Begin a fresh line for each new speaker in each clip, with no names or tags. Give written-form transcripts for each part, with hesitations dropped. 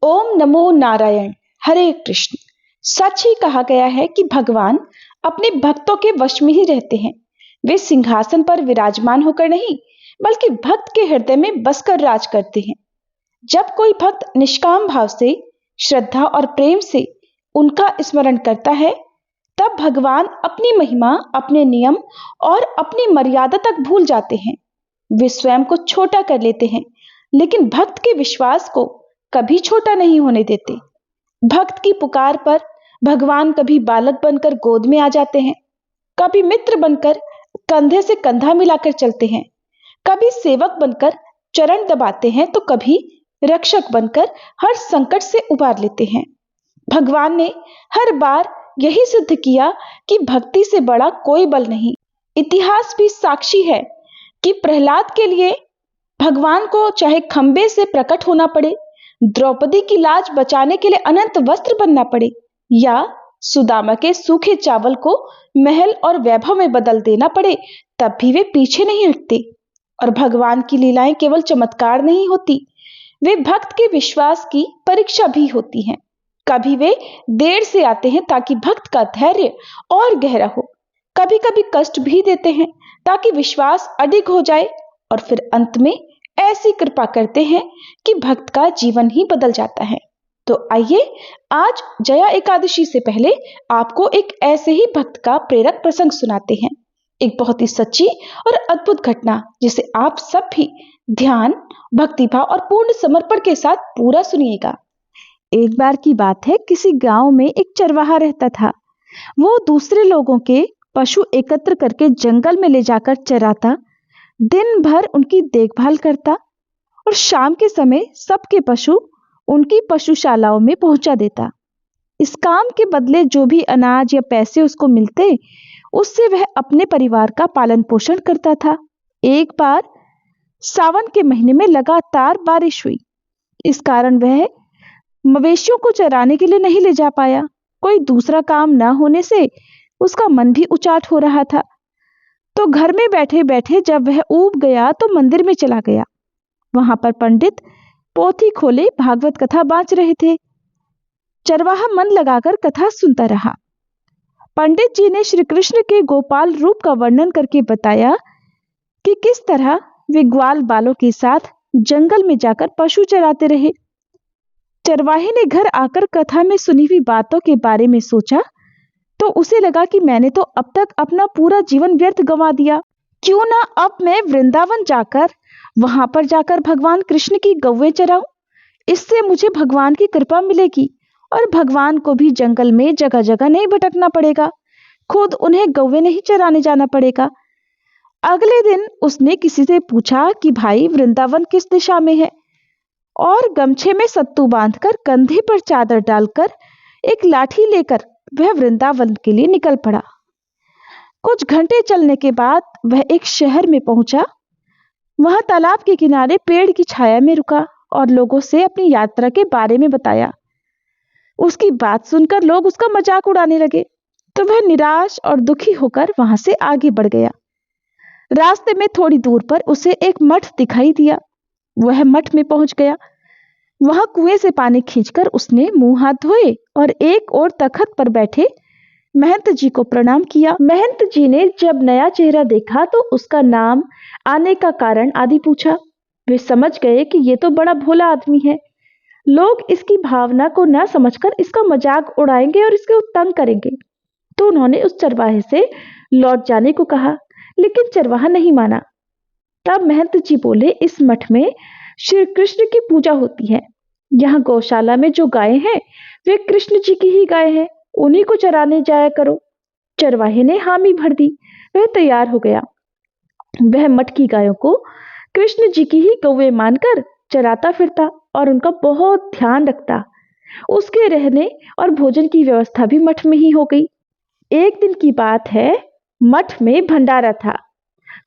ओम नमो नारायण। हरे कृष्ण। सच ही कहा गया है कि भगवान अपने भक्तों के वश में ही रहते हैं। वे सिंहासन पर विराजमान होकर नहीं, बल्कि भक्त के हृदय में बसकर राज करते हैं। जब कोई भक्त निष्काम भाव से, श्रद्धा और प्रेम से उनका स्मरण करता है, तब भगवान अपनी महिमा, अपने नियम और अपनी मर्यादा तक भूल जाते हैं। वे स्वयं को छोटा कर लेते हैं, लेकिन भक्त के विश्वास को कभी छोटा नहीं होने देते। भक्त की पुकार पर भगवान कभी बालक बनकर गोद में आ जाते हैं, कभी मित्र बनकर कंधे से कंधा मिलाकर चलते हैं, कभी सेवक बनकर चरण दबाते हैं, तो कभी रक्षक बनकर हर संकट से उबार लेते हैं। भगवान ने हर बार यही सिद्ध किया कि भक्ति से बड़ा कोई बल नहीं। इतिहास भी साक्षी है कि प्रहलाद के लिए भगवान को चाहे खंबे से प्रकट होना पड़े, द्रौपदी की लाज बचाने के लिए अनंत वस्त्र बनना पड़े, या सुदामा के सूखे चावल को महल और वैभव में बदल देना पड़े, तब भी वे पीछे नहीं हटते। और भगवान की लीलाएं केवल चमत्कार नहीं होती, वे भक्त के विश्वास की परीक्षा भी होती हैं। कभी वे देर से आते हैं ताकि भक्त का धैर्य और गहरा हो, कभी कभी कष्ट भी देते हैं ताकि विश्वास अडिग हो जाए, और फिर अंत में ऐसी कृपा करते हैं कि भक्त का जीवन ही बदल जाता है। तो आइए आज जया एकादशी से पहले आपको एक ऐसे ही भक्त का प्रेरक प्रसंग सुनाते हैं। एक बहुत ही सच्ची और अद्भुत घटना, जिसे आप सब भी ध्यान, भक्तिभाव और पूर्ण समर्पण के साथ पूरा सुनिएगा। एक बार की बात है, किसी गांव में एक चरवाहा रहता था। वो दूसरे लोगों के पशु एकत्र करके जंगल में ले जाकर चराता, दिन भर उनकी देखभाल करता और शाम के समय सबके पशु उनकी पशुशालाओं में पहुंचा देता। इस काम के बदले जो भी अनाज या पैसे उसको मिलते, उससे वह अपने परिवार का पालन पोषण करता था। एक बार सावन के महीने में लगातार बारिश हुई। इस कारण वह मवेशियों को चराने के लिए नहीं ले जा पाया। कोई दूसरा काम न होने से उसका मन भी उचाट हो रहा था। तो घर में बैठे बैठे जब वह ऊब गया तो मंदिर में चला गया। वहां पर पंडित पोथी खोले भागवत कथा बाँच रहे थे। चरवाहा मन लगाकर कथा सुनता रहा। पंडित जी ने श्री कृष्ण के गोपाल रूप का वर्णन करके बताया कि किस तरह वे ग्वाल बालों के साथ जंगल में जाकर पशु चराते रहे। चरवाहे ने घर आकर कथा में सुनी हुई बातों के बारे में सोचा, तो उसे लगा कि मैंने तो अब तक अपना पूरा जीवन व्यर्थ गंवा दिया। क्यों ना अब मैं वृंदावन जाकर वहां पर जाकर भगवान कृष्ण की गौवें चराऊं। इससे मुझे भगवान की कृपा मिलेगी और भगवान को भी जंगल में जगह जगह नहीं भटकना पड़ेगा, खुद उन्हें गौवें नहीं चराने जाना पड़ेगा। अगले दिन उसने किसी से पूछा कि भाई वृंदावन किस दिशा में है, और गमछे में सत्तू बांधकर कंधे पर चादर डालकर एक लाठी लेकर वह वृंदावन के लिए निकल पड़ा। कुछ घंटे चलने के बाद वह एक शहर में पहुंचा। वहां तालाब के किनारे पेड़ की छाया में रुका और लोगों से अपनी यात्रा के बारे में बताया। उसकी बात सुनकर लोग उसका मजाक उड़ाने लगे, तो वह निराश और दुखी होकर वहां से आगे बढ़ गया। रास्ते में थोड़ी दूर पर उसे एक मठ दिखाई दिया। वह मठ में पहुंच गया। वहां कुएं से पानी खींचकर उसने मुंह हाथ धोए और एक और तखत पर बैठे महंत जी को प्रणाम किया। महंत जी ने जब नया चेहरा देखा तो उसका नाम, आने का कारण आदि पूछा। वे समझ गए कि ये तो बड़ा भोला आदमी है। लोग इसकी भावना को न समझकर इसका मजाक उड़ाएंगे और इसके तंग करेंगे। तो उन्होंने उस चरवाहे से लौट जाने को कहा, लेकिन चरवाहा नहीं माना। तब महंत जी बोले, इस मठ में श्री कृष्ण की पूजा होती है। यहाँ गौशाला में जो गायें हैं वे कृष्ण जी की ही गायें हैं, उन्हीं को चराने जाया करो। चरवाहे ने हामी भर दी। वह तैयार हो गया। वह मठ की गायों को कृष्ण जी की ही गौवें मानकर चराता फिरता और उनका बहुत ध्यान रखता। उसके रहने और भोजन की व्यवस्था भी मठ में ही हो गई। एक दिन की बात है, मठ में भंडारा था।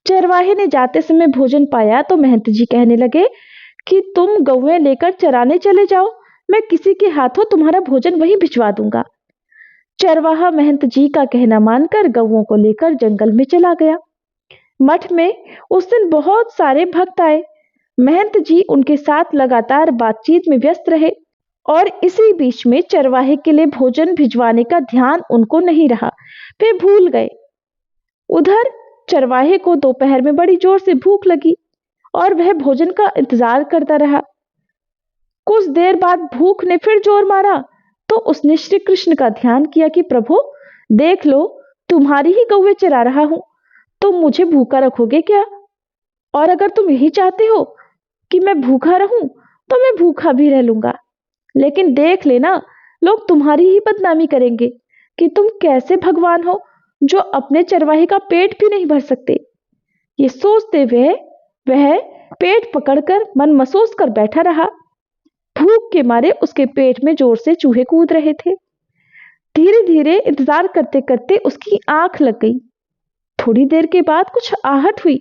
चरवाहे ने जाते समय भोजन पाया तो महंत जी कहने लगे कि तुम गौवें लेकर चराने चले जाओ, मैं किसी के हाथों तुम्हारा भोजन वहीं भिजवा दूंगा। चरवाहा महंत जी का कहना मानकर गौओं को लेकर जंगल में चला गया। मठ में उस दिन बहुत सारे भक्त आए। महंत जी उनके साथ लगातार बातचीत में व्यस्त रहे और इसी बीच में चरवाहे के लिए भोजन भिजवाने का ध्यान उनको नहीं रहा, वे भूल गए। उधर चरवाहे को दोपहर में बड़ी जोर से भूख लगी और वह भोजन का इंतजार करता रहा। कुछ देर बाद भूख ने फिर जोर मारा तो उसने श्री कृष्ण का ध्यान किया कि प्रभु देख लो, तुम्हारी ही गौएं चरा रहा हूं, तुम मुझे भूखा रखोगे क्या? और अगर तुम यही चाहते हो कि मैं भूखा रहूं तो मैं भूखा भी रह लूंगा, लेकिन देख लेना, लोग तुम्हारी ही बदनामी करेंगे कि तुम कैसे भगवान हो जो अपने चरवाहे का पेट भी नहीं भर सकते। ये सोचते हुए वह पेट पकड़कर मन महसूस कर बैठा रहा। भूख के मारे उसके पेट में जोर से चूहे कूद रहे थे। धीरे धीरे इंतजार करते करते उसकी आंख लग गई। थोड़ी देर के बाद कुछ आहट हुई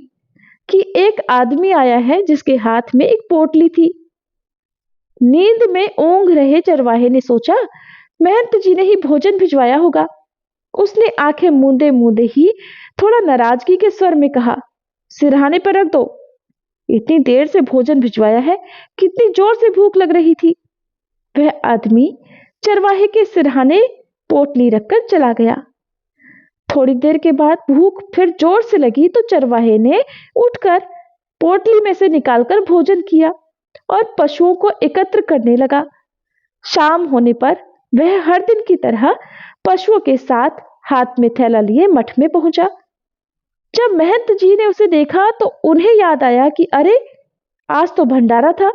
कि एक आदमी आया है जिसके हाथ में एक पोटली थी। नींद में ऊँघ रहे चरवाहे ने सोचा महंत जी ने ही भोजन भिजवाया होगा। उसने आंखें मूंदे मूंदे ही थोड़ा नाराजगी के स्वर में कहा, सिरहाने पर रख दो, इतनी देर से भोजन भिजवाया है, कितनी जोर से भूख लग रही थी। वह आदमी चरवाहे के सिरहाने पोटली रखकर चला गया। थोड़ी देर के बाद भूख फिर जोर से लगी तो चरवाहे ने उठकर पोटली में से निकालकर भोजन किया और पशुओं को एकत्र करने लगा। शाम होने पर वह हर दिन की तरह पशुओं के साथ हाथ में थैला लिए मठ में पहुंचा। जब महंत जी ने उसे देखा तो उन्हें याद आया कि अरे, आज तो भंडारा था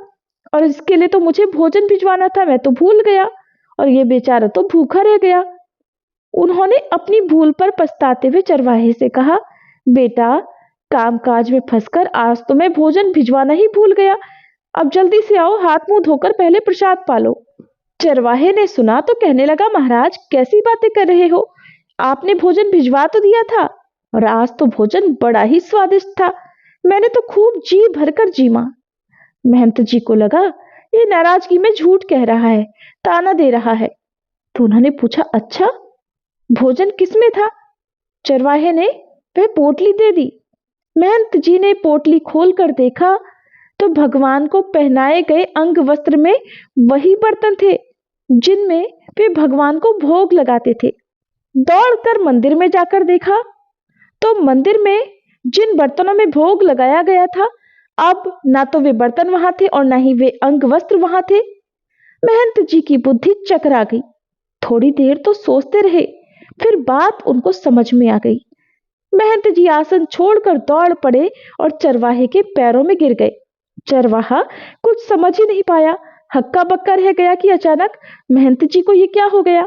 और इसके लिए तो मुझे भोजन भिजवाना था, मैं तो भूल गया और ये बेचारा तो भूखा रह गया। उन्होंने अपनी भूल पर पछताते हुए चरवाहे से कहा, बेटा, कामकाज में फंसकर आज तो मैं भोजन भिजवाना ही भूल गया, अब जल्दी से आओ, हाथ मुंह धोकर पहले प्रसाद पालो। चरवाहे ने सुना तो कहने लगा, महाराज कैसी बातें कर रहे हो, आपने भोजन भिजवा तो दिया था और आज तो भोजन बड़ा ही स्वादिष्ट था, मैंने तो खूब जी भरकर जीमा। महंत जी को लगा ये नाराजगी में झूठ कह रहा है, ताना दे रहा है, तो उन्होंने पूछा, अच्छा भोजन किसमें था? चरवाहे ने वह पोटली दे दी। महंत जी ने पोटली खोलकर देखा तो भगवान को पहनाए गए अंग वस्त्र में वही बर्तन थे जिनमें वे भगवान को भोग लगाते थे। दौड़कर मंदिर में जाकर देखा तो मंदिर में जिन बर्तनों में भोग लगाया गया था, अब ना तो वे बर्तन वहां थे और ना ही वे अंग वस्त्र वहां थे। महंत जी की बुद्धि चकरा गई। थोड़ी देर तो सोचते रहे, फिर बात उनको समझ में आ गई। महंत जी आसन छोड़कर दौड़ पड़े और चरवाहे के पैरों में गिर गए। चरवाहा कुछ समझ ही नहीं पाया, हक्का बक्का रह गया कि अचानक महंत जी को ये क्या हो गया।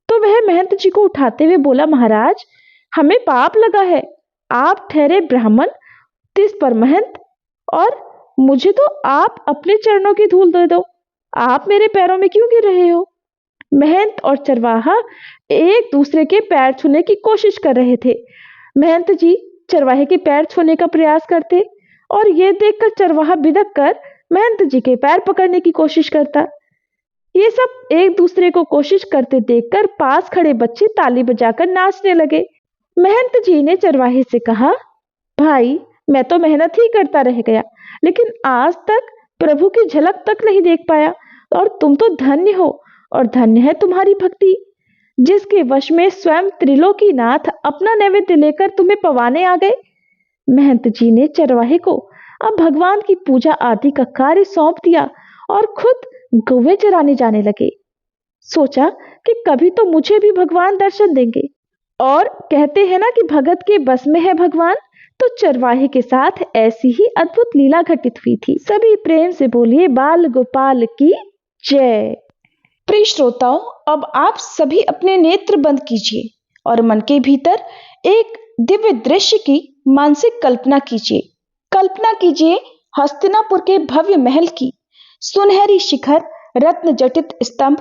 तो वह महंत जी को उठाते हुए बोला, महाराज हमें पाप लगा है, आप ठहरे ब्राह्मण, तिस पर महंत, और मुझे तो आप अपने चरणों की धूल दे दो, आप मेरे पैरों में क्यों गिर रहे हो? महंत और चरवाहा एक दूसरे के पैर छूने की कोशिश कर रहे थे। महंत जी चरवाहे के पैर छूने का प्रयास करते और ये देखकर चरवाहा बिदक कर महंत जी के पैर पकड़ने की कोशिश करता। ये सब एक दूसरे को कोशिश करते देखकर पास खड़े बच्चे ताली बजाकर नाचने लगे। महंत जी ने चरवाहे से कहा, भाई मैं तो मेहनत ही करता रह गया, लेकिन आज तक प्रभु की झलक तक नहीं देख पाया, और तुम तो धन्य हो और धन्य है तुम्हारी भक्ति, जिसके वश में स्वयं त्रिलोकीनाथ अपना नैवेद्य लेकर तुम्हें पवाने आ गए। महंत जी ने चरवाहे को अब भगवान की पूजा आदि का कार्य सौंप दिया और खुद गौवें चराने जाने लगे। सोचा कि कभी तो मुझे भी भगवान दर्शन देंगे, और कहते हैं ना कि भगत के बस में है भगवान, तो चरवाहे के साथ ऐसी ही अद्भुत लीला घटित हुई थी। सभी प्रेम से बोलिए बाल गोपाल की जय। प्रिय श्रोताओं, अब आप सभी अपने नेत्र बंद कीजिए और मन के भीतर एक दिव्य दृश्य की मानसिक कल्पना कीजिए। कल्पना कीजिए हस्तिनापुर के भव्य महल की, सुनहरी शिखर, रत्न जटित स्तंभ,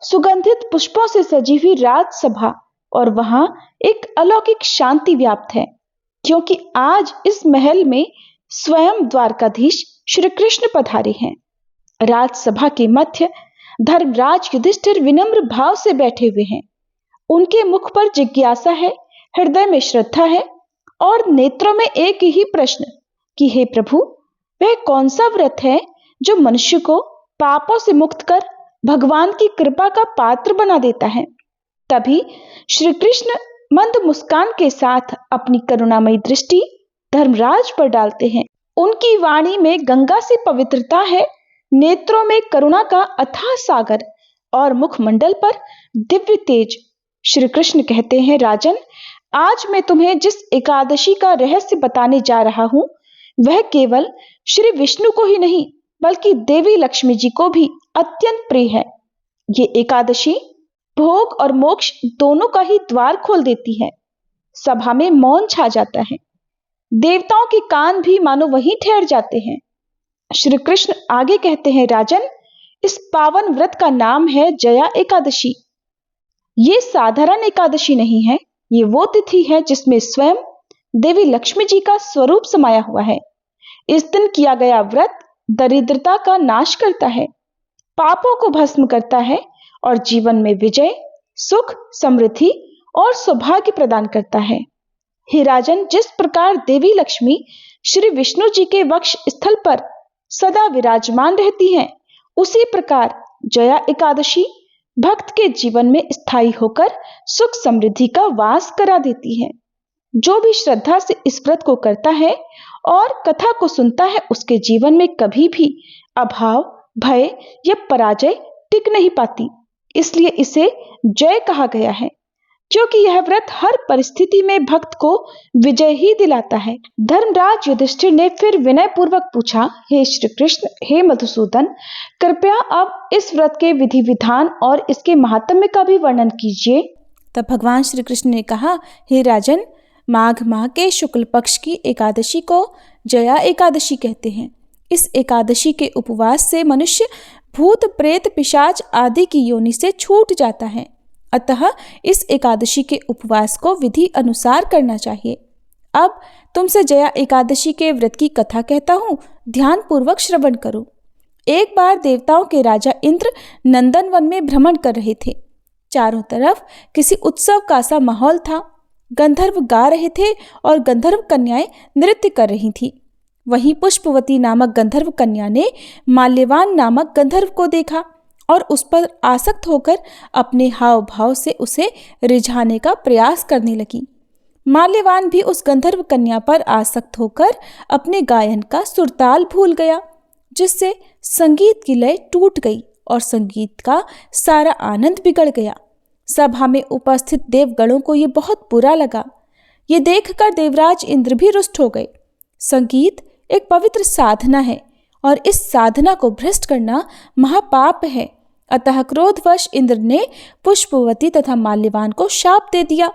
सुगंधित पुष्पों से सजी हुई राजसभा, और वहां एक अलौकिक शांति व्याप्त है, क्योंकि आज इस महल में स्वयं द्वारकाधीश श्री कृष्ण पधारे हैं। राजसभा के मध्य धर्मराज युधिष्ठिर विनम्र भाव से बैठे हुए हैं। उनके मुख पर जिज्ञासा है, हृदय में श्रद्धा है और नेत्रों में एक ही प्रश्न कि हे प्रभु, वह कौन सा व्रत है जो मनुष्य को पापों से मुक्त कर भगवान की कृपा का पात्र बना देता है। तभी श्री कृष्ण मंद मुस्कान के साथ अपनी करुणामयी दृष्टि धर्मराज पर डालते हैं। उनकी वाणी में गंगा से पवित्रता है, नेत्रों में करुणा का अथाह सागर और मुखमंडल पर दिव्य तेज। श्री कृष्ण कहते हैं, राजन, आज मैं तुम्हें जिस एकादशी का रहस्य बताने जा रहा हूं, वह केवल श्री विष्णु को ही नहीं बल्कि देवी लक्ष्मी जी को भी अत्यंत प्रिय है। ये एकादशी भोग और मोक्ष दोनों का ही द्वार खोल देती है। सभा में मौन छा जाता है। देवताओं के कान भी मानो वहीं ठहर जाते हैं। श्री कृष्ण आगे कहते हैं, राजन, इस पावन व्रत का नाम है जया एकादशी। ये साधारण एकादशी नहीं है, ये वो तिथि है जिसमें स्वयं देवी लक्ष्मी जी का स्वरूप समाया हुआ है। इस दिन किया गया व्रत दरिद्रता का नाश करता है, पापों को भस्म करता है और जीवन में विजय, सुख, समृद्धि और सौभाग्य प्रदान करता है। हे राजन, जिस प्रकार देवी लक्ष्मी श्री विष्णु जी के वक्ष स्थल पर सदा विराजमान रहती हैं, उसी प्रकार जया एकादशी भक्त के जीवन में स्थायी होकर सुख समृद्धि का वास करा देती है। जो भी श्रद्धा से इस व्रत को करता है और कथा को सुनता है, उसके जीवन में कभी भी अभाव, भय या पराजय टिक नहीं पाती। इसलिए इसे जय कहा गया है, क्योंकि यह व्रत हर परिस्थिति में भक्त को विजय ही दिलाता है। धर्मराज युधिष्ठिर ने फिर विनय पूर्वक पूछा, हे श्री कृष्ण, हे मधुसूदन, कृपया अब इस व्रत के विधि विधान और इसके महात्म्य का भी वर्णन कीजिए।
तब भगवान श्री कृष्ण ने कहा, हे राजन, माघ माह के शुक्ल पक्ष की एकादशी को जया एकादशी कहते हैं। इस एकादशी के उपवास से मनुष्य भूत प्रेत पिशाच आदि की योनि से छूट जाता है। अतः इस एकादशी के उपवास को विधि अनुसार करना चाहिए। अब तुमसे जया एकादशी के व्रत की कथा कहता हूँ, ध्यान पूर्वक श्रवण करो। एक बार देवताओं के राजा इंद्र नंदन वन में भ्रमण कर रहे थे। चारों तरफ किसी उत्सव का सा माहौल था। गंधर्व गा रहे थे और गंधर्व कन्याएं नृत्य कर रही थीं। वहीं पुष्पवती नामक गंधर्व कन्या ने माल्यवान नामक गंधर्व को देखा और उस पर आसक्त होकर अपने हाव भाव से उसे रिझाने का प्रयास करने लगी। माल्यवान भी उस गंधर्व कन्या पर आसक्त होकर अपने गायन का सुरताल भूल गया, जिससे संगीत की लय टूट गई और संगीत का सारा आनंद बिगड़ गया। सभा में उपस्थित देवगणों को ये बहुत बुरा लगा। ये देखकर देवराज इंद्र भी रुष्ट हो गए। संगीत एक पवित्र साधना है और इस साधना को भ्रष्ट करना महापाप है। अतः क्रोधवश इंद्र ने पुष्पवती तथा माल्यवान को शाप दे दिया।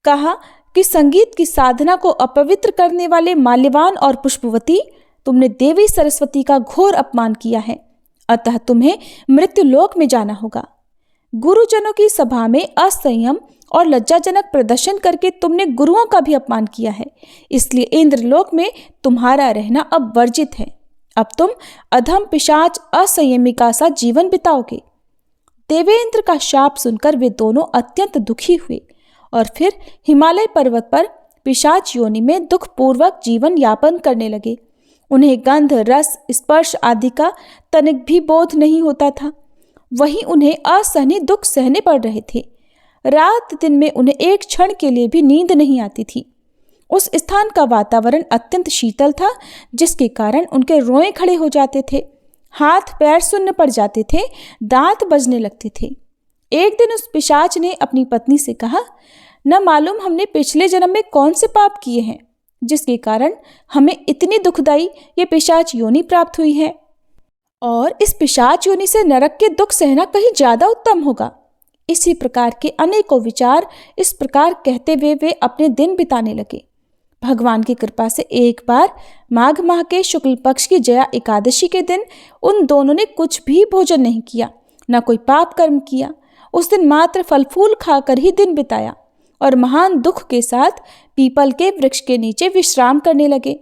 कहा कि संगीत की साधना को अपवित्र करने वाले माल्यवान और पुष्पवती, तुमने देवी सरस्वती का घोर अपमान किया है, अतः तुम्हें मृत्युलोक में जाना होगा। गुरुजनों की सभा में असंयम और लज्जाजनक प्रदर्शन करके तुमने गुरुओं का भी अपमान किया है, इसलिए इंद्रलोक में तुम्हारा रहना अब वर्जित है। अब तुम अधम पिशाच असंयमी का सा जीवन बिताओगे। देवेंद्र का शाप सुनकर वे दोनों अत्यंत दुखी हुए और फिर हिमालय पर्वत पर पिशाच योनि में दुखपूर्वक जीवन यापन करने लगे। उन्हें गंध, रस, स्पर्श आदि का तनिक भी बोध नहीं होता था। वहीं उन्हें असहनीय दुख सहने पड़ रहे थे। रात दिन में उन्हें एक क्षण के लिए भी नींद नहीं आती थी। उस स्थान का वातावरण अत्यंत शीतल था, जिसके कारण उनके रोए खड़े हो जाते थे, हाथ पैर सुन्न पड़ जाते थे, दांत बजने लगते थे। एक दिन उस पिशाच ने अपनी पत्नी से कहा, न मालूम हमने पिछले जन्म में कौन से पाप किए हैं, जिसके कारण हमें इतनी दुखदाई ये पिशाच योनि प्राप्त हुई है, और इस पिशाच योनि से नरक के दुख सहना कहीं ज्यादा उत्तम होगा। इसी प्रकार के अनेकों विचार इस प्रकार कहते हुए वे अपने दिन बिताने लगे। भगवान की कृपा से एक बार माघ माह के शुक्ल पक्ष की जया एकादशी के दिन उन दोनों ने कुछ भी भोजन नहीं किया, न कोई पाप कर्म किया। उस दिन मात्र फल फूल खाकर ही दिन बिताया और महान दुख के साथ पीपल के वृक्ष के नीचे विश्राम करने लगे।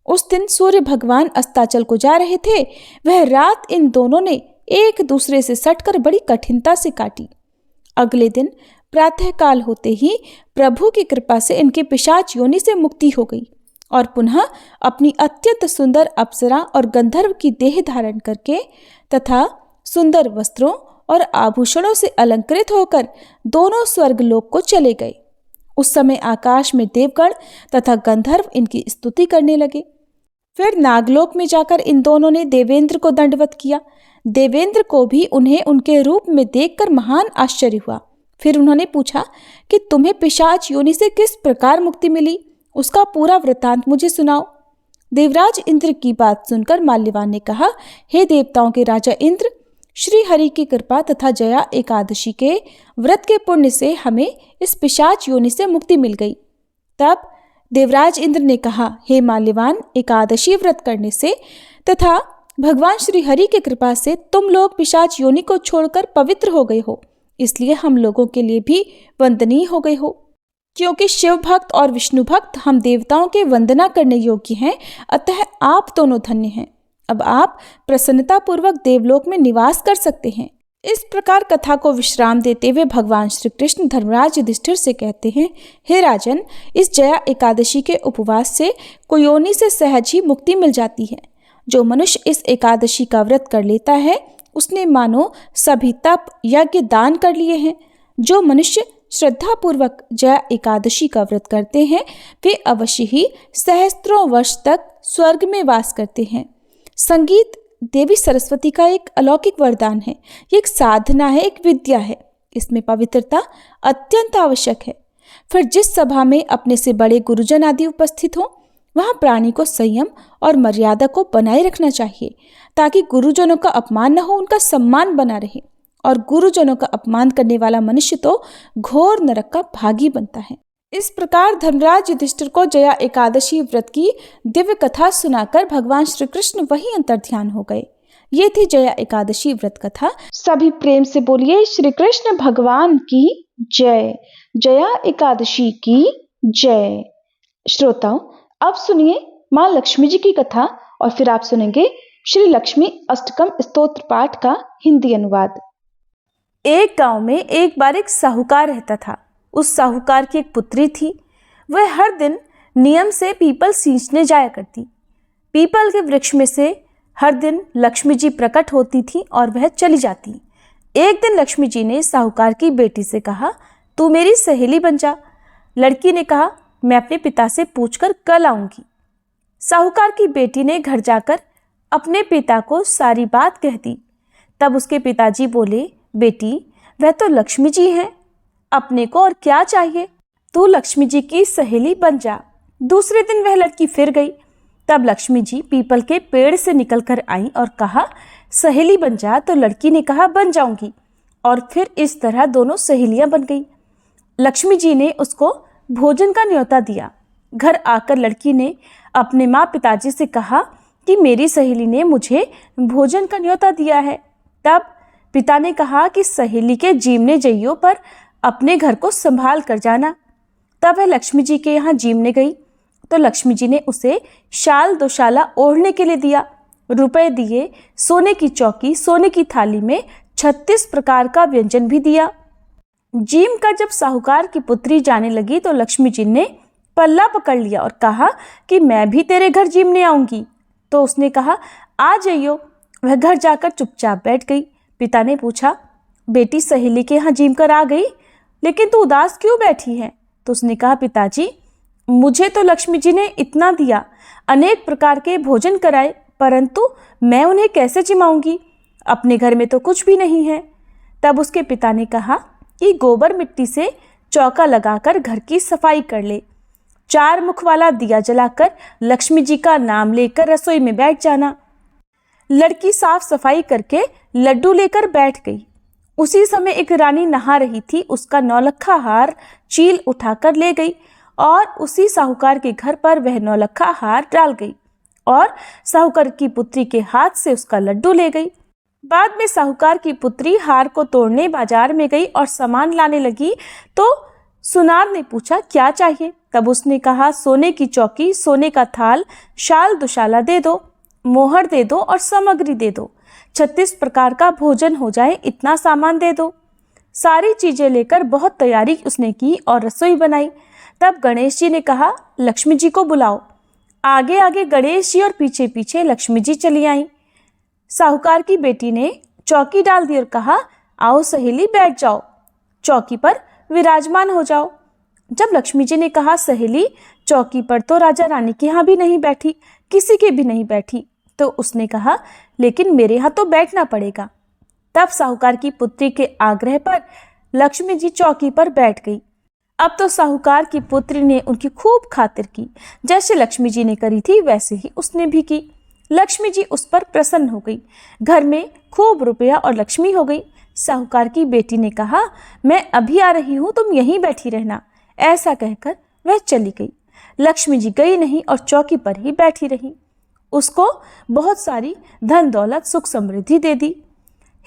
उस दिन सूर्य भगवान अस्ताचल को जा रहे थे। वह रात इन दोनों ने एक दूसरे से सटकर बड़ी कठिनता से काटी। अगले दिन प्रातःकाल होते ही प्रभु की कृपा से इनके पिशाच योनि से मुक्ति हो गई और पुनः अपनी अत्यंत सुंदर अप्सरा और गंधर्व की देह धारण करके तथा सुंदर वस्त्रों और आभूषणों से अलंकृत होकर दोनों स्वर्गलोक को चले गए। उस समय आकाश में देवगण तथा गंधर्व इनकी स्तुति करने लगे। फिर नागलोक में जाकर इन दोनों ने देवेंद्र को दंडवत किया। देवेंद्र को भी उन्हें उनके रूप में देखकर महान आश्चर्य हुआ। फिर उन्होंने पूछा कि तुम्हें पिशाच योनि से किस प्रकार मुक्ति मिली, उसका पूरा वृतांत मुझे सुनाओ। देवराज इंद्र की बात सुनकर माल्यवान ने कहा, हे देवताओं के राजा इंद्र, श्री हरि की कृपा तथा जया एकादशी के व्रत के पुण्य से हमें इस पिशाच योनि से मुक्ति मिल गई। तब देवराज इंद्र ने कहा, हे माल्यवान, एकादशी व्रत करने से तथा भगवान श्री हरि की कृपा से तुम लोग पिशाच योनि को छोड़कर पवित्र हो गए हो, इसलिए हम लोगों के लिए भी वंदनीय हो गए हो। क्योंकि शिव भक्त और विष्णु भक्त हम देवताओं के वंदना करने योग्य हैं, अतः आप दोनों धन्य हैं। अब आप प्रसन्नता पूर्वक देवलोक में निवास कर सकते हैं। इस प्रकार कथा को विश्राम देते हुए भगवान श्री कृष्ण धर्मराज युधिष्ठिर से कहते हैं, हे राजन, इस जया एकादशी के उपवास से कुयोनि से सहज ही मुक्ति मिल जाती है। जो मनुष्य इस एकादशी का व्रत कर लेता है उसने मानो सभी तप यज्ञ दान कर लिए हैं। जो मनुष्य श्रद्धा पूर्वक जया एकादशी का व्रत करते हैं वे अवश्य ही सहस्त्रों वर्ष तक स्वर्ग में वास करते हैं। संगीत देवी सरस्वती का एक अलौकिक वरदान है। ये एक साधना है, एक विद्या है। इसमें पवित्रता अत्यंत आवश्यक है। फिर जिस सभा में अपने से बड़े गुरुजन आदि उपस्थित हों वहाँ प्राणी को संयम और मर्यादा को बनाए रखना चाहिए ताकि गुरुजनों का अपमान न हो, उनका सम्मान बना रहे। और गुरुजनों का अपमान करने वाला मनुष्य तो घोर नरक का भागी बनता है। इस प्रकार धर्मराज युधिष्ठिर को जया एकादशी व्रत की दिव्य कथा सुनाकर भगवान श्री कृष्ण वहीं अंतर्ध्यान हो गए। ये थी जया एकादशी व्रत कथा।
सभी प्रेम से बोलिए श्री कृष्ण भगवान की जय। जया एकादशी की जय। श्रोताओं, अब सुनिए माँ लक्ष्मी जी की कथा और फिर आप सुनेंगे श्री लक्ष्मी अष्टकम स्तोत्र पाठ का हिंदी अनुवाद।
एक गांव में एक बार एक साहूकार रहता था। उस साहूकार की एक पुत्री थी। वह हर दिन नियम से पीपल सींचने जाया करती। पीपल के वृक्ष में से हर दिन लक्ष्मी जी प्रकट होती थी और वह चली जाती। एक दिन लक्ष्मी जी ने साहूकार की बेटी से कहा, तू मेरी सहेली बन जा। लड़की ने कहा, मैं अपने पिता से पूछकर कल आऊंगी। साहूकार की बेटी ने घर जाकर अपने पिता को सारी बात कह दी। तब उसके पिताजी बोले, बेटी, वह तो लक्ष्मी जी हैं, अपने को और क्या चाहिए, तू लक्ष्मी जी की सहेली बन जा। दूसरे दिन वह लड़की फिर गई। तब लक्ष्मी जी पीपल के पेड़ से निकलकर आई और कहा, सहेली बन जा। तो लड़की ने कहा, बन जाऊंगी। और फिर इस तरह दोनों सहेलियां बन गई। लक्ष्मी जी ने उसको भोजन का न्योता दिया। घर आकर लड़की ने अपने माँ पिताजी से कहा कि मेरी सहेली ने मुझे भोजन का न्योता दिया है। तब पिता ने कहा कि सहेली के जीमने जइयों पर अपने घर को संभाल कर जाना। तब वह लक्ष्मी जी के यहाँ जीमने गई तो लक्ष्मी जी ने उसे शाल दोशाला ओढ़ने के लिए दिया, रुपए दिए, सोने की चौकी, सोने की थाली में 36 प्रकार का व्यंजन भी दिया। जीम कर जब साहूकार की पुत्री जाने लगी तो लक्ष्मी जी ने पल्ला पकड़ लिया और कहा कि मैं भी तेरे घर जीमने आऊंगी। तो उसने कहा, आ जाइयो। वह घर जाकर चुपचाप बैठ गई। पिता ने पूछा, बेटी सहेली के यहाँ जीम कर आ गई, लेकिन तू उदास क्यों बैठी है? तो उसने कहा, पिताजी, मुझे तो लक्ष्मी जी ने इतना दिया, अनेक प्रकार के भोजन कराए, परंतु मैं उन्हें कैसे जिमाऊंगी? अपने घर में तो कुछ भी नहीं है। तब उसके पिता ने कहा कि गोबर मिट्टी से चौका लगाकर घर की सफाई कर ले, 4 मुख वाला दिया जलाकर लक्ष्मी जी का नाम लेकर रसोई में बैठ जाना। लड़की साफ सफाई करके लड्डू लेकर बैठ गई। उसी समय एक रानी नहा रही थी। उसका नौलखा हार चील उठाकर ले गई और उसी साहूकार के घर पर वह नौलखा हार डाल गई और साहूकार की पुत्री के हाथ से उसका लड्डू ले गई। बाद में साहूकार की पुत्री हार को तोड़ने बाजार में गई और सामान लाने लगी तो सुनार ने पूछा, क्या चाहिए? तब उसने कहा, सोने की चौकी, सोने का थाल, शाल दुशाला दे दो, मोहर दे दो और सामग्री दे दो, 36 प्रकार का भोजन हो जाए, इतना सामान दे दो। सारी चीजें लेकर बहुत तैयारी उसने की और रसोई बनाई। तब गणेश जी ने कहा, लक्ष्मी जी को बुलाओ। आगे आगे गणेश जी और पीछे पीछे लक्ष्मी जी चली आई। साहूकार की बेटी ने चौकी डाल दी और कहा, आओ सहेली बैठ जाओ, चौकी पर विराजमान हो जाओ। जब लक्ष्मी जी ने कहा, सहेली चौकी पर तो राजा रानी के यहाँ भी नहीं बैठी, किसी के भी नहीं बैठी, तो उसने कहा, लेकिन मेरे यहाँ तो बैठना पड़ेगा। तब साहूकार की पुत्री के आग्रह पर लक्ष्मी जी चौकी पर बैठ गई। अब तो साहूकार की पुत्री ने उनकी खूब खातिर की, जैसे लक्ष्मी जी ने करी थी वैसे ही उसने भी की। लक्ष्मी जी उस पर प्रसन्न हो गई, घर में खूब रुपया और लक्ष्मी हो गई। साहूकार की बेटी ने कहा, मैं अभी आ रही हूँ, तुम यहीं बैठी रहना। ऐसा कहकर वह चली गई। लक्ष्मी जी गई नहीं और चौकी पर ही बैठी रही। उसको बहुत सारी धन दौलत सुख समृद्धि दे दी।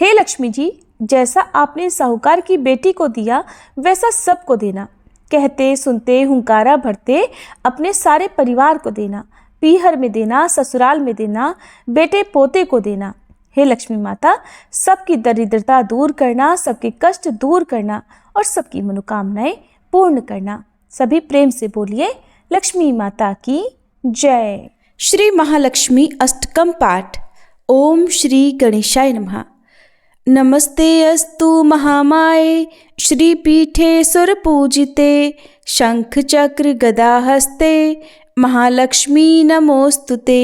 हे लक्ष्मी जी, जैसा आपने साहूकार की बेटी को दिया वैसा सबको देना। कहते सुनते हुंकारा भरते अपने सारे परिवार को देना, पीहर में देना, ससुराल में देना, बेटे पोते को देना। हे लक्ष्मी माता, सबकी दरिद्रता दूर करना, सबके कष्ट दूर करना और सबकी मनोकामनाएं पूर्ण करना। सभी प्रेम से बोलिए, लक्ष्मी माता की जय।
श्री महालक्ष्मी अष्टकम पाठ। ओम श्री गणेशाय नमः। नमस्ते अस्तु महामाये श्रीपीठे सुरपूजिते, शंख चक्र गदा हस्ते महालक्ष्मी नमोस्तुते।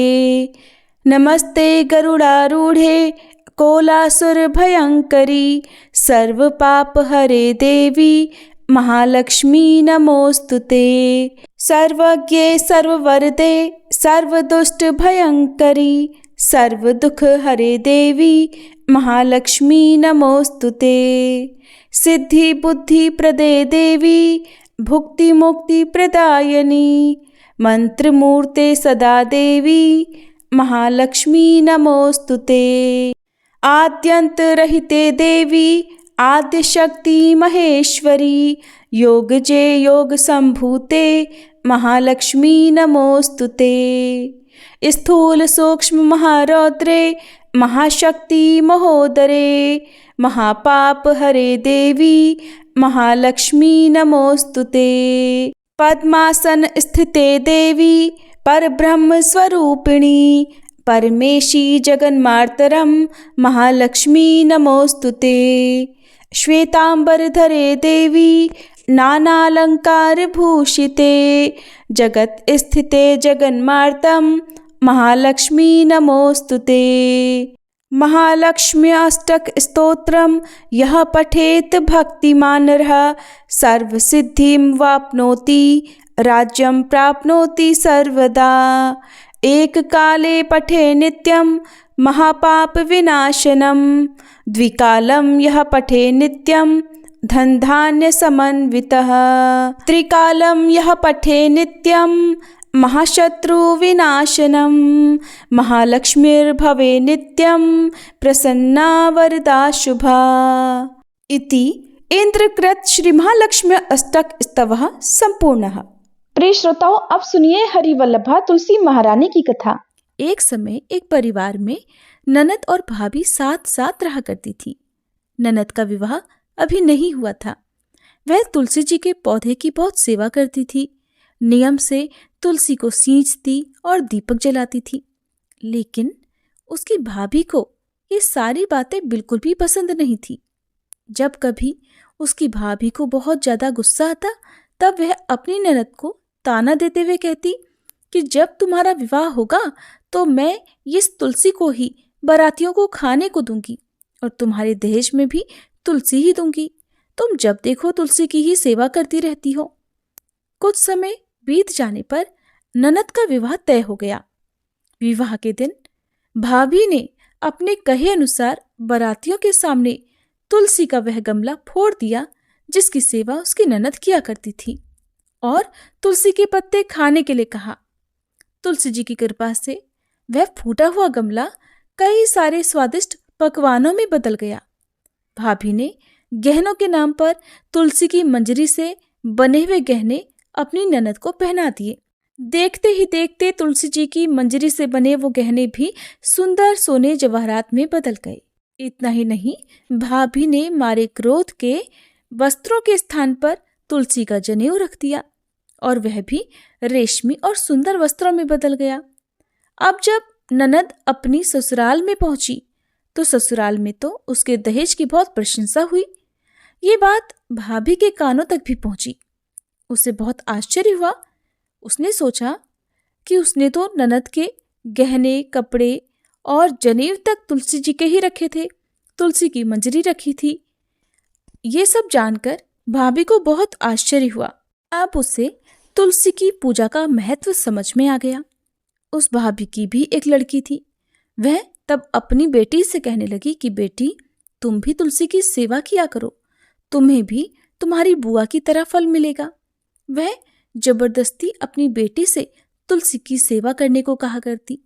नमस्ते गरुडारूढ़े कोलासुर भयंकरी, सर्व पाप हरे देवी महालक्ष्मी नमोस्तुते। सर्वज्ञे सर्ववरदे सर्वदुष्ट भयंकरी, सर्व दुख हरे देवी महालक्ष्मी नमोस्तुते। सिद्धि बुद्धि प्रदे देवी भुक्ति मुक्ति प्रदायनी, मंत्र मूर्ते सदा देवी महालक्ष्मी नमोस्तुते। आद्यंत रहिते देवी आद्य शक्ति महेश्वरी, योग जे योग संभूते महालक्ष्मी नमोस्तुते। स्थूल सूक्ष्म महारौद्रे महाशक्ति महोदरे, महापाप हरे देवी महालक्ष्मी नमोस्तुते। पद्मासन स्थिते देवी परब्रह्म स्वरूपिणी, परमेशी जगन्मातरम महालक्ष्मी नमोस्तुते। श्वेतांबरधरे देवी नानालंकार भूषिते, जगत स्थिते जगन्मार्तम महालक्ष्मी नमोस्तुते। महालक्ष्म्याष्टक स्तोत्रम यह पठेत भक्तिमानः, सर्वसिद्धिं वाप्नोति राज्यं प्राप्नोति सर्वदा। एक काले पठे नित्यं महापाप विनाशनम, द्विकालं यह पठे नित्यं धन धान्य समन्वितः, त्रिकालं यह पठे नित्यं महाशत्रु विनाशनम, महालक्ष्मीर्भवे नित्यं प्रसन्ना वरदा शुभा। इति इंद्रकृत श्री महालक्ष्मी अष्टक स्तवः संपूर्णः। प्रिय श्रोताओं, अब सुनिए हरिवल्लभा तुलसी महारानी की कथा।
एक समय एक परिवार में ननद और भाभी साथ साथ रहा करती थी। ननद का विवाह अभी नहीं हुआ था। वह तुलसी जी के पौधे की बहुत सेवा करती थी, नियम से तुलसी को सींचती और दीपक जलाती थी। लेकिन उसकी भाभी को ये सारी बातें बिल्कुल भी पसंद नहीं थी। जब कभी उसकी भाभी को बहुत ज्यादा गुस्सा आता, तब वह अपनी ननद को ताना देते हुए कहती कि जब तुम्हारा विवाह होगा तो मैं इस तुलसी को ही बारातियों को खाने को दूंगी और तुम्हारे दहेज में भी तुलसी ही दूंगी। तुम जब देखो तुलसी की ही सेवा करती रहती हो। कुछ समय बीत जाने पर ननद का विवाह तय हो गया। विवाह के दिन भाभी ने अपने कहे अनुसार बारातियों के सामने तुलसी का वह गमला फोड़ दिया जिसकी सेवा उसकी ननद किया करती थी, और तुलसी के पत्ते खाने के लिए कहा। तुलसी जी की कृपा से वह फूटा हुआ गमला कई सारे स्वादिष्ट पकवानों में बदल गया। भाभी ने गहनों के नाम पर तुलसी की मंजरी से बने हुए गहने अपनी ननद को पहना दिए। देखते ही देखते तुलसी जी की मंजरी से बने वो गहने भी सुंदर सोने जवाहरात में बदल गए। इतना ही नहीं, भाभी ने मारे क्रोध के वस्त्रों के स्थान पर तुलसी का जनेऊ रख दिया और वह भी रेशमी और सुंदर वस्त्रों में बदल गया। अब जब ननद अपनी ससुराल में पहुंची तो ससुराल में तो उसके दहेज की बहुत प्रशंसा हुई। ये बात भाभी के कानों तक भी पहुंची। उसे बहुत आश्चर्य हुआ। उसने सोचा कि उसने तो ननद के गहने, कपड़े और जनेऊ तक तुलसी जी के ही रखे थे, तुलसी की मंजरी रखी थी। ये सब जानकर भाभी को बहुत आश्चर्य हुआ। अब उसे तुलसी की पूजा का महत्व समझ में आ गया। उस भाभी की भी एक लड़की थी। वह तब अपनी बेटी से कहने लगी कि बेटी, तुम भी तुलसी की सेवा किया करो, तुम्हें भी तुम्हारी बुआ की तरह फल मिलेगा। वह जबरदस्ती अपनी बेटी से तुलसी की सेवा करने को कहा करती,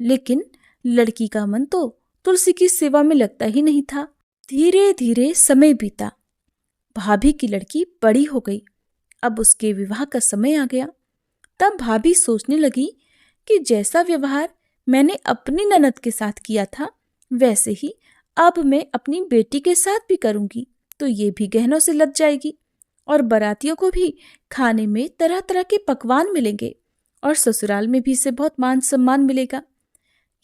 लेकिन लड़की का मन तो तुलसी की सेवा में लगता ही नहीं था। धीरे धीरे समय बीता। भाभी की लड़की बड़ी हो गई। अब उसके विवाह का समय आ गया। तब भाभी सोचने लगी कि जैसा व्यवहार मैंने अपनी ननद के साथ किया था, वैसे ही अब मैं अपनी बेटी के साथ भी करूंगी, तो ये भी गहनों से लद जाएगी और बारातियों को भी खाने में तरह तरह के पकवान मिलेंगे और ससुराल में भी इसे बहुत मान सम्मान मिलेगा।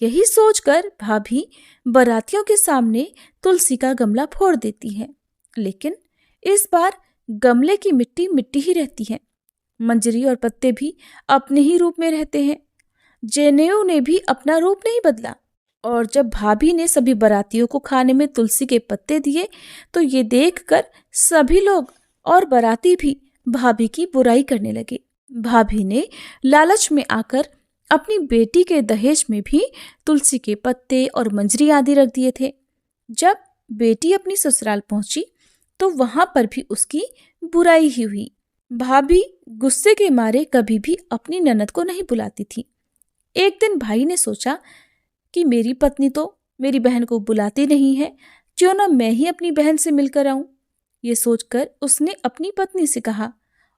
यही सोचकर भाभी बारातियों के सामने तुलसी का गमला फोड़ देती है, लेकिन इस बार गमले की मिट्टी मिट्टी ही रहती है। मंजरी और पत्ते भी अपने ही रूप में रहते हैं। जनेऊ ने भी अपना रूप नहीं बदला। और जब भाभी ने सभी बारातियों को खाने में तुलसी के पत्ते दिए, तो ये देखकर सभी लोग और बाराती भी भाभी की बुराई करने लगे। भाभी ने लालच में आकर अपनी बेटी के दहेज में भी तुलसी के पत्ते और मंजरी आदि रख दिए थे। जब बेटी अपनी ससुराल पहुंची तो वहां पर भी उसकी बुराई ही हुई। भाभी गुस्से के मारे कभी भी अपनी ननद को नहीं बुलाती थी। एक दिन भाई ने सोचा कि मेरी पत्नी तो मेरी बहन को बुलाती नहीं है, क्यों ना मैं ही अपनी बहन से मिलकर आऊं। ये सोचकर उसने अपनी पत्नी से कहा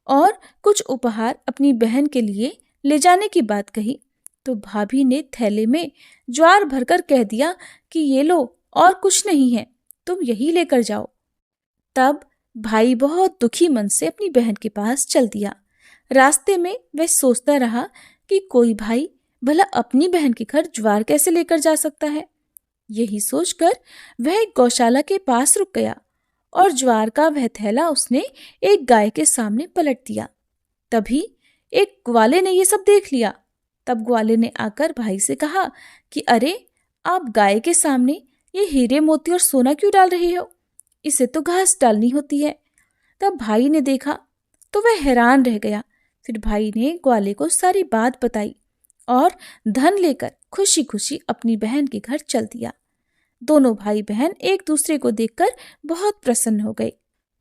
और कुछ उपहार अपनी बहन के लिए ले जाने की बात कही। तो भाभी ने थैले में ज्वार भरकर कह दिया कि ये लो, और कुछ नहीं है, तुम यही लेकर जाओ। तब भाई बहुत दुखी मन से अपनी बहन के पास चल दिया। रास्ते में वह सोचता रहा कि कोई भाई भला अपनी बहन के घर ज्वार कैसे लेकर जा सकता है। यही सोचकर वह एक गौशाला के पास रुक गया और ज्वार का वह थैला उसने एक गाय के सामने पलट दिया। तभी एक ग्वाले ने ये सब देख लिया। तब ग्वाले ने आकर भाई से कहा कि अरे, आप गाय के सामने ये हीरे मोती और सोना क्यों डाल रहे हो? इसे तो घास डालनी होती है। तब भाई ने देखा तो वह हैरान रह गया। फिर भाई ने ग्वाले को सारी बात बताई और धन लेकर खुशी खुशी अपनी बहन के घर चल दिया। दोनों भाई बहन एक दूसरे को देखकर बहुत प्रसन्न हो गए।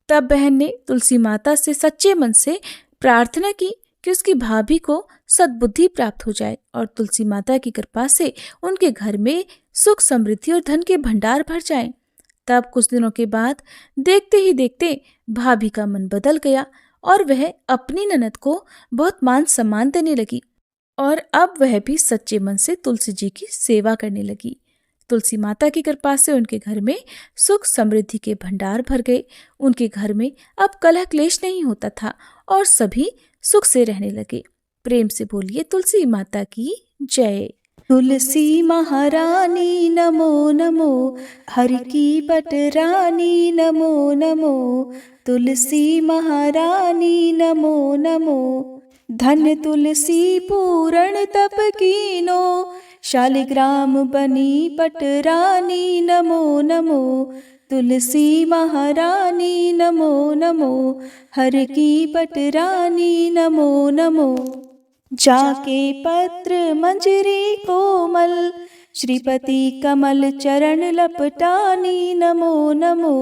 तब बहन ने तुलसी माता से सच्चे मन से प्रार्थना की कि उसकी भाभी को सद्बुद्धि प्राप्त हो जाए और तुलसी माता की कृपा से उनके घर में सुख, समृद्धि और धन के भंडार भर जाएं। तब कुछ दिनों के बाद देखते ही देखते भाभी का मन बदल गया और वह अपनी ननद को बहुत मान सम्मान देने लगी और अब वह भी सच्चे मन से तुलसी जी की सेवा करने लगी। तुलसी माता की कृपा से उनके घर में सुख, समृद्धि के भंडार भर गए। उनके घर में अब कलह क्लेश नहीं होता था और सभी सुख से रहने लगे। प्रेम से बोलिए तुलसी माता की जय।
तुलसी महारानी नमो नमो, हरि की पटरानी नमो नमो। तुलसी महारानी नमो नमो, धन तुलसी पूरण तप कीनो। शालिग्राम बनी पटरानी नमो नमो। तुलसी महारानी नमो नमो, हर की पटरानी नमो नमो। जाके पत्र मंजरी कोमल, श्रीपति कमल चरण लपटानी नमो नमो।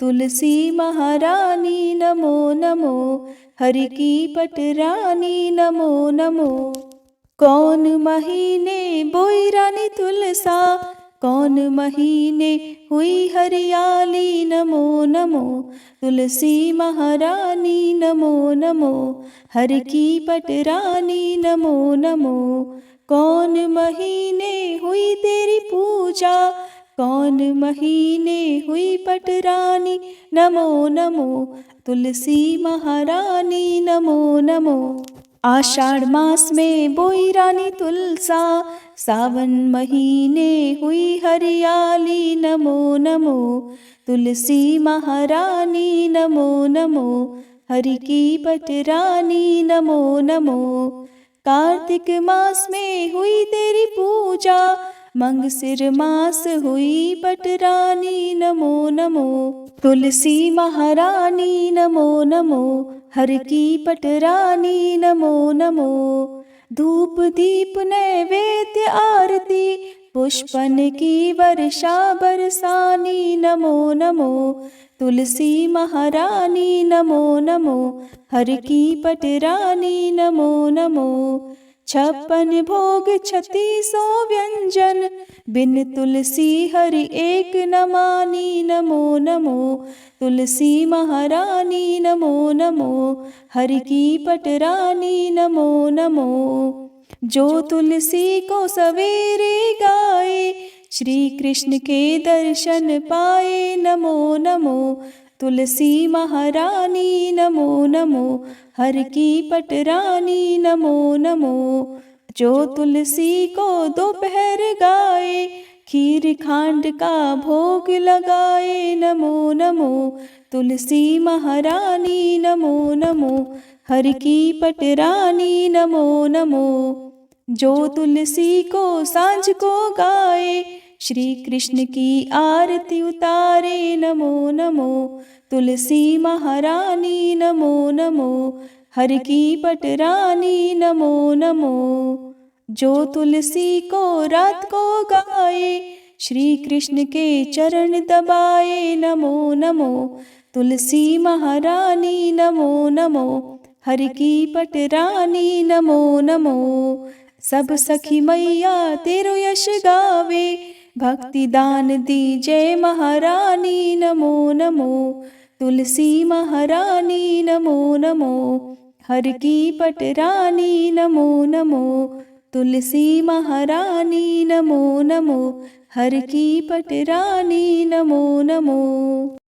तुलसी महारानी नमो नमो, हरि की पटरानी नमो नमो। कौन महीने बोई रानी तुलसा, कौन महीने हुई हरियाली नमो नमो। तुलसी महारानी नमो नमो, हर की पटरानी नमो नमो। कौन महीने हुई तेरी पूजा, कौन महीने हुई पटरानी नमो नमो। तुलसी महारानी नमो नमो। आषाढ़ मास में बोई रानी तुलसा, सावन महीने हुई हरियाली। नमो नमो तुलसी महारानी, नमो नमो हरि की पटरानी। नमो नमो कार्तिक मास में हुई तेरी पूजा, मंगसिर मास हुई पटरानी। नमो नमो तुलसी महारानी, नमो नमो हर की पटरानी। नमो नमो धूप दीप नैवेद्य आरती, पुष्पन की वर्षा बरसानी। नमो नमो तुलसी महारानी, नमो नमो हर की पटरानी। नमो नमो 56 भोग 3600 व्यंजन, बिन तुलसी हरि एक न मानी। नमो नमो तुलसी महारानी, नमो नमो हरि की पटरानी। नमो नमो जो तुलसी को सवेरे गाए, श्री कृष्ण के दर्शन पाए। नमो नमो तुलसी महारानी, नमो नमो हर की पटरानी। नमो नमो जो तुलसी को दोपहर गाए, खीर खांड का भोग लगाए। नमो नमो तुलसी महारानी, नमो नमो हर की पटरानी। नमो नमो जो तुलसी को सांझ को गाए, श्री कृष्ण की आरती उतारे। नमो नमो तुलसी महारानी, नमो नमो हर की पटरानी। नमो नमो जो तुलसी को रात को गाए, श्री कृष्ण के चरण दबाए। नमो नमो तुलसी महारानी, नमो नमो हर की पटरानी। नमो नमो सब सखी मैया तेरो यश गावे, भक्ति दान दी जय महारानी। नमो नमो तुलसी महारानी, नमो नमो हर की पटरानी। नमो नमो तुलसी महारानी, नमो नमो हर की पटरानी। नमो नमो।